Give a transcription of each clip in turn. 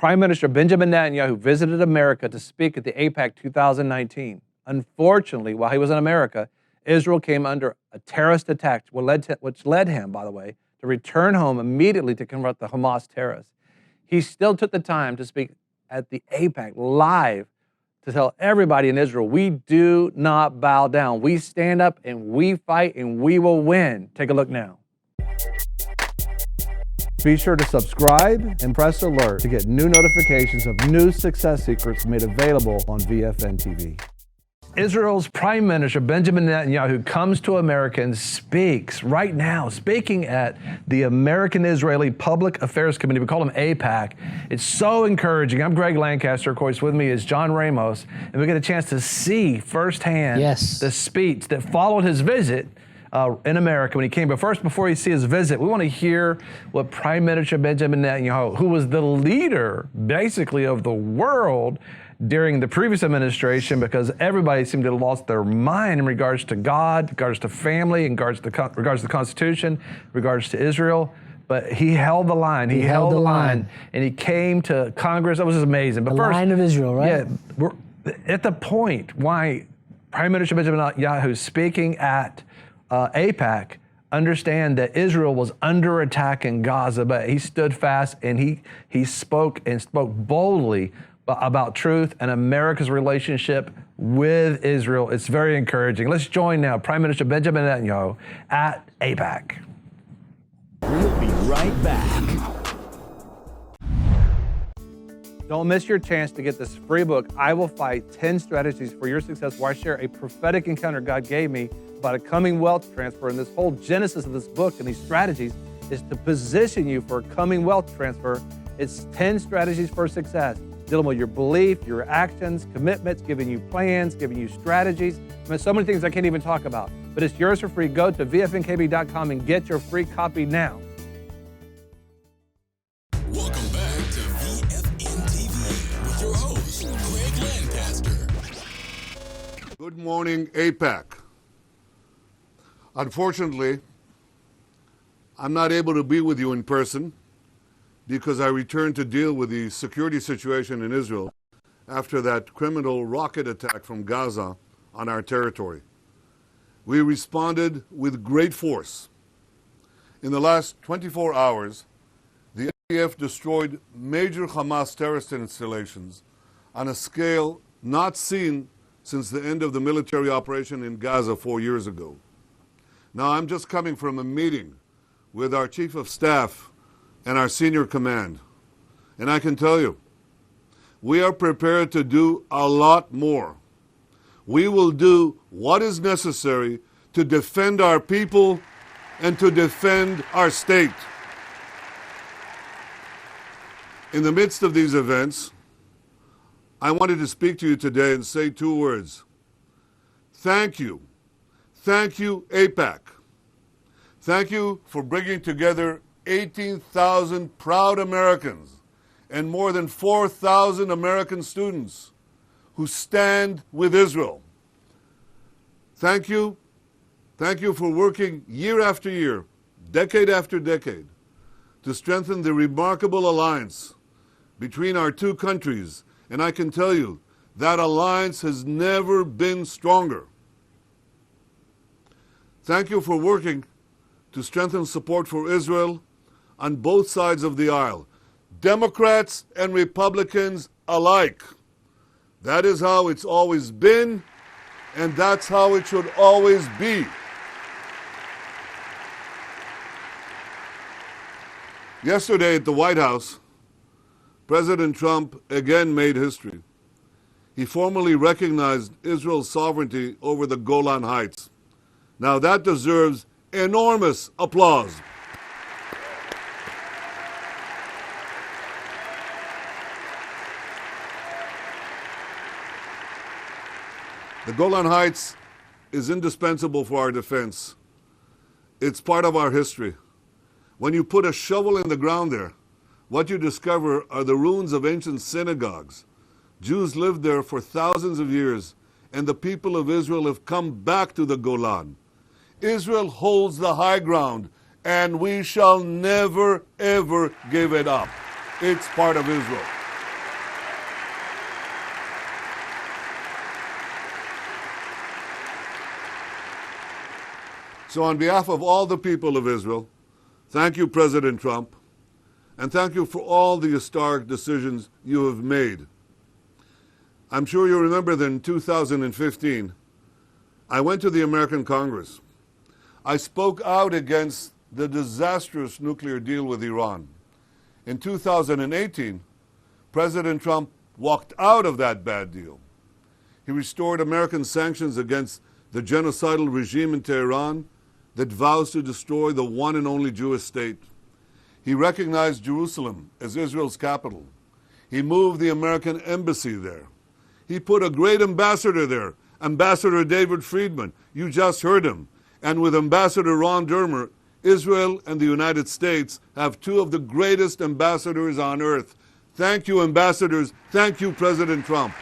Prime Minister Benjamin Netanyahu visited America to speak at the AIPAC 2019. Unfortunately, while he was in America, Israel came under a terrorist attack, which led him, by the way, to return home immediately to confront the Hamas terrorists. He still took the time to speak at the AIPAC live to tell everybody in Israel, we do not bow down. We stand up and we fight and we will win. Take a look now. Be sure to subscribe and press alert to get new notifications of new success secrets made available on VFN TV. Israel's Prime Minister Benjamin Netanyahu comes to America and speaks right now, speaking at the American-Israeli Public Affairs Committee. We call them AIPAC. It's so encouraging. I'm Greg Lancaster. Of course, with me is John Ramos, and we get a chance to see firsthand the speech that followed his visit in America when he came. But first, before you see his visit, we want to hear what Prime Minister Benjamin Netanyahu, who was the leader, basically, of the world during the previous administration, because everybody seemed to have lost their mind in regards to God, in regards to family, in regards to the Constitution, in regards to Israel. But he held the line. He held the line. And he came to Congress. That was just amazing. But the first, line of Israel, right? Yeah, we're at the point why Prime Minister Benjamin Netanyahu is speaking at AIPAC, understand that Israel was under attack in Gaza, but he stood fast and he spoke boldly about truth and America's relationship with Israel. It's very encouraging. Let's join now Prime Minister Benjamin Netanyahu at AIPAC. We'll be right back. Don't miss your chance to get this free book, I Will Fight 10 Strategies for Your Success, where I share a prophetic encounter God gave me about a coming wealth transfer. And this whole genesis of this book and these strategies is to position you for a coming wealth transfer. It's 10 strategies for success, dealing with your belief, your actions, commitments, giving you plans, giving you strategies. I mean, so many things I can't even talk about, but it's yours for free. Go to vfnkb.com and get your free copy now. Welcome back to VFN TV with your host, Greg Lancaster. Good morning, AIPAC. Unfortunately, I'm not able to be with you in person because I returned to deal with the security situation in Israel after that criminal rocket attack from Gaza on our territory. We responded with great force. In the last 24 hours, the IDF destroyed major Hamas terrorist installations on a scale not seen since the end of the military operation in Gaza 4 years ago. Now, I'm just coming from a meeting with our Chief of Staff and our senior command. And I can tell you, we are prepared to do a lot more. We will do what is necessary to defend our people and to defend our state. In the midst of these events, I wanted to speak to you today and say two words. Thank you. Thank you, AIPAC. Thank you for bringing together 18,000 proud Americans and more than 4,000 American students who stand with Israel. Thank you. Thank you for working year after year, decade after decade, to strengthen the remarkable alliance between our two countries. And I can tell you, that alliance has never been stronger. Thank you for working to strengthen support for Israel on both sides of the aisle, Democrats and Republicans alike. That is how it's always been, and that's how it should always be. Yesterday at the White House, President Trump again made history. He formally recognized Israel's sovereignty over the Golan Heights. Now that deserves enormous applause. The Golan Heights is indispensable for our defense. It's part of our history. When you put a shovel in the ground there, what you discover are the ruins of ancient synagogues. Jews lived there for thousands of years, and the people of Israel have come back to the Golan. Israel holds the high ground, and we shall never, ever give it up. It's part of Israel. So on behalf of all the people of Israel, thank you, President Trump, and thank you for all the historic decisions you have made. I'm sure you remember that in 2015, I went to the American Congress. I spoke out against the disastrous nuclear deal with Iran. In 2018, President Trump walked out of that bad deal. He restored American sanctions against the genocidal regime in Tehran that vows to destroy the one and only Jewish state. He recognized Jerusalem as Israel's capital. He moved the American embassy there. He put a great ambassador there, Ambassador David Friedman. You just heard him. And with Ambassador Ron Dermer, Israel and the United States have two of the greatest ambassadors on earth. Thank you, ambassadors. Thank you, President Trump.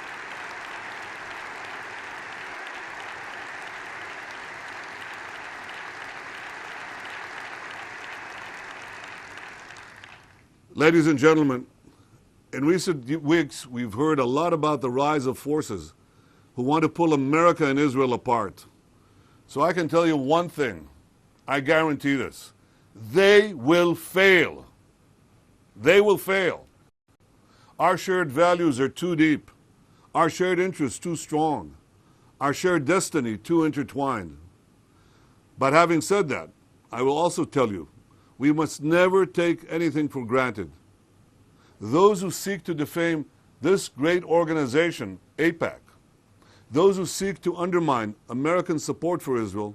Ladies and gentlemen, in recent weeks, we've heard a lot about the rise of forces who want to pull America and Israel apart. So I can tell you one thing. I guarantee this. They will fail. They will fail. Our shared values are too deep. Our shared interests too strong. Our shared destiny too intertwined. But having said that, I will also tell you, we must never take anything for granted. Those who seek to defame this great organization, AIPAC, those who seek to undermine American support for Israel,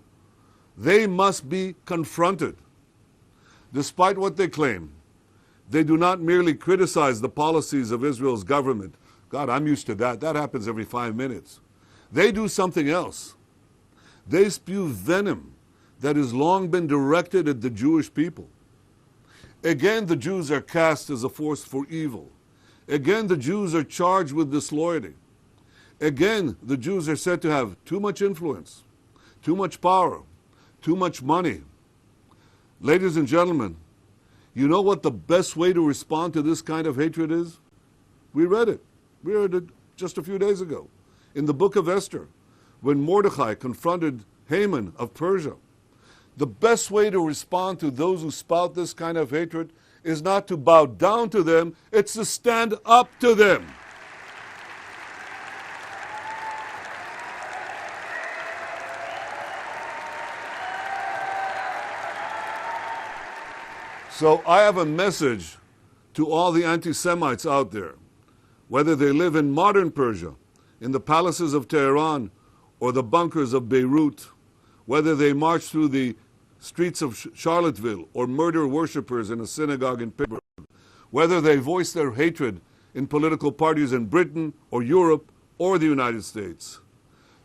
they must be confronted. Despite what they claim, they do not merely criticize the policies of Israel's government. God, I'm used to that. That happens every 5 minutes. They do something else. They spew venom that has long been directed at the Jewish people. Again, the Jews are cast as a force for evil. Again, the Jews are charged with disloyalty. Again, the Jews are said to have too much influence, too much power, too much money. Ladies and gentlemen, you know what the best way to respond to this kind of hatred is? We read it. We read it just a few days ago in the book of Esther, when Mordecai confronted Haman of Persia. The best way to respond to those who spout this kind of hatred is not to bow down to them, it's to stand up to them. So I have a message to all the anti-Semites out there, whether they live in modern Persia, in the palaces of Tehran, or the bunkers of Beirut, whether they march through the streets of Charlottesville or murder worshippers in a synagogue in Pittsburgh, whether they voice their hatred in political parties in Britain or Europe or the United States.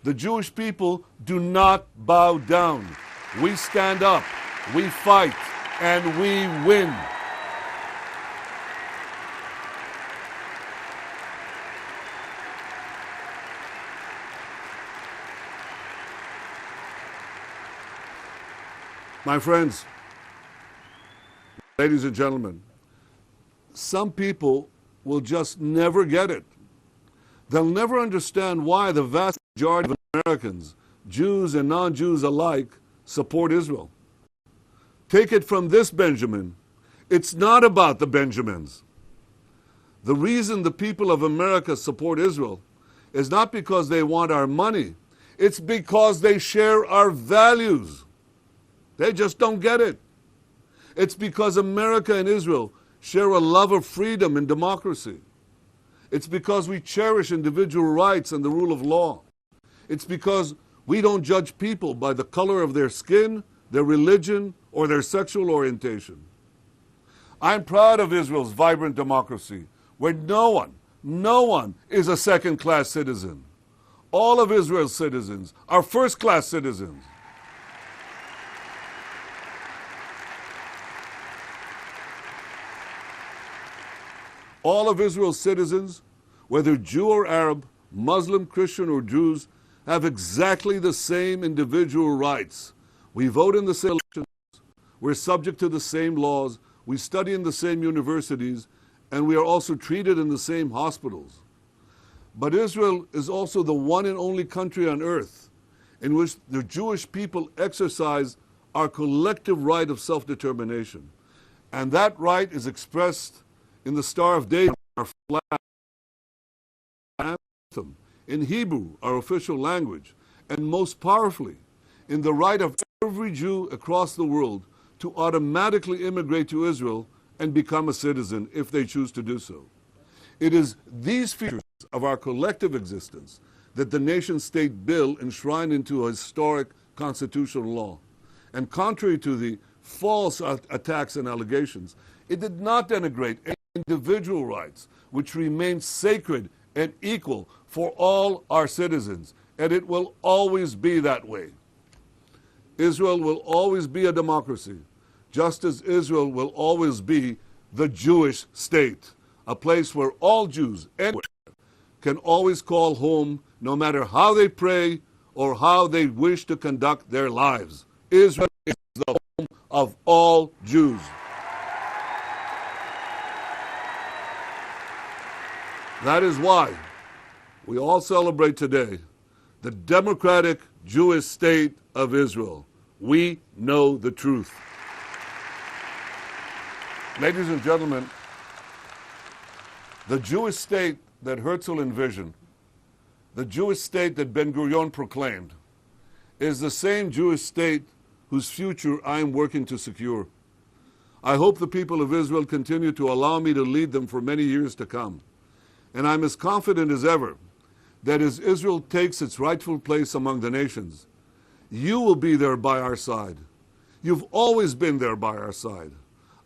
The Jewish people do not bow down. We stand up, we fight, and we win. My friends, ladies and gentlemen, some people will just never get it. They'll never understand why the vast majority of Americans, Jews and non-Jews alike, support Israel. Take it from this Benjamin. It's not about the Benjamins. The reason the people of America support Israel is not because they want our money. It's because they share our values. They just don't get it. It's because America and Israel share a love of freedom and democracy. It's because we cherish individual rights and the rule of law. It's because we don't judge people by the color of their skin, their religion, or their sexual orientation. I'm proud of Israel's vibrant democracy, where no one is a second-class citizen. All of Israel's citizens are first-class citizens. All of Israel's citizens, whether Jew or Arab, Muslim, Christian, or Jews, have exactly the same individual rights. We vote in the same elections, we're subject to the same laws, we study in the same universities, and we are also treated in the same hospitals. But Israel is also the one and only country on earth in which the Jewish people exercise our collective right of self-determination. And that right is expressed in the Star of David, our flag, anthem, in Hebrew, our official language, and most powerfully, in the right of every Jew across the world to automatically immigrate to Israel and become a citizen if they choose to do so. It is these features of our collective existence that the nation-state bill enshrined into a historic constitutional law. And contrary to the false attacks and allegations, it did not denigrate individual rights, which remain sacred and equal for all our citizens, and it will always be that way. Israel will always be a democracy, just as Israel will always be the Jewish state, a place where all Jews anywhere can always call home, no matter how they pray or how they wish to conduct their lives. Israel is the home of all Jews. That is why we all celebrate today the democratic Jewish state of Israel. We know the truth. Ladies and gentlemen, the Jewish state that Herzl envisioned, the Jewish state that Ben-Gurion proclaimed, is the same Jewish state whose future I am working to secure. I hope the people of Israel continue to allow me to lead them for many years to come. And I'm as confident as ever that as Israel takes its rightful place among the nations, you will be there by our side. You've always been there by our side.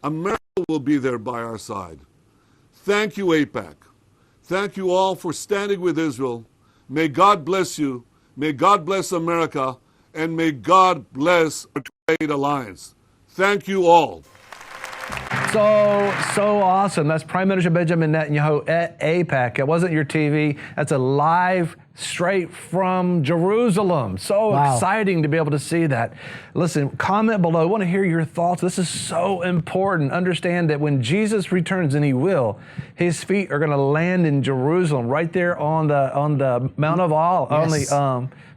America will be there by our side. Thank you, AIPAC. Thank you all for standing with Israel. May God bless you. May God bless America. And may God bless our trade alliance. Thank you all. So awesome. That's Prime Minister Benjamin Netanyahu at AIPAC. It wasn't your TV. That's a live straight from Jerusalem. So exciting to be able to see that. Listen, comment below. I want to hear your thoughts. This is so important. Understand that when Jesus returns, and he will, his feet are going to land in Jerusalem, right there on the Mount of Olives.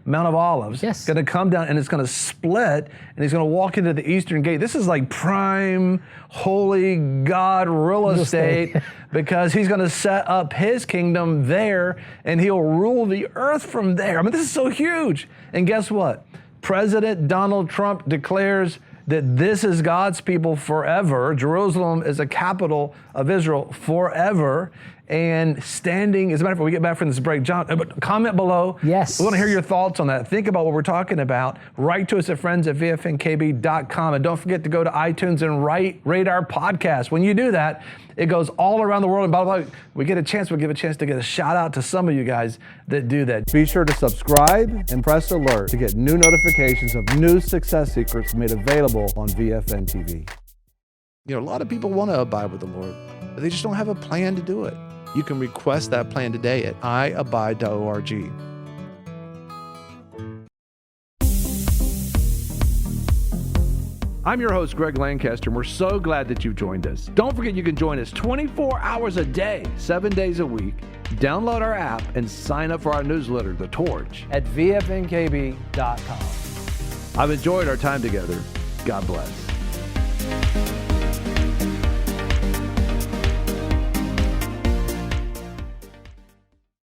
Mount of Olives. Yes. Going to come down and it's going to split and he's going to walk into the eastern gate. This is like prime holy God real estate because he's going to set up his kingdom there and he'll rule the earth from there. I mean, this is so huge. And guess what? President Donald Trump declares that this is God's people forever. Jerusalem is a capital of Israel forever. And standing, as a matter of fact, when we get back from this break, John, but comment below. Yes. We want to hear your thoughts on that. Think about what we're talking about. Write to us at friends@vfnkb.com. And don't forget to go to iTunes and rate our podcast. When you do that, it goes all around the world. And by the way, we give a chance to get a shout out to some of you guys that do that. Be sure to subscribe and press alert to get new notifications of new success secrets made available on VFN TV. You know, a lot of people want to abide with the Lord, but they just don't have a plan to do it. You can request that plan today at iabide.org. I'm your host, Greg Lancaster, and we're so glad that you've joined us. Don't forget you can join us 24 hours a day, 7 days a week. Download our app and sign up for our newsletter, The Torch, at vfnkb.com. I've enjoyed our time together. God bless.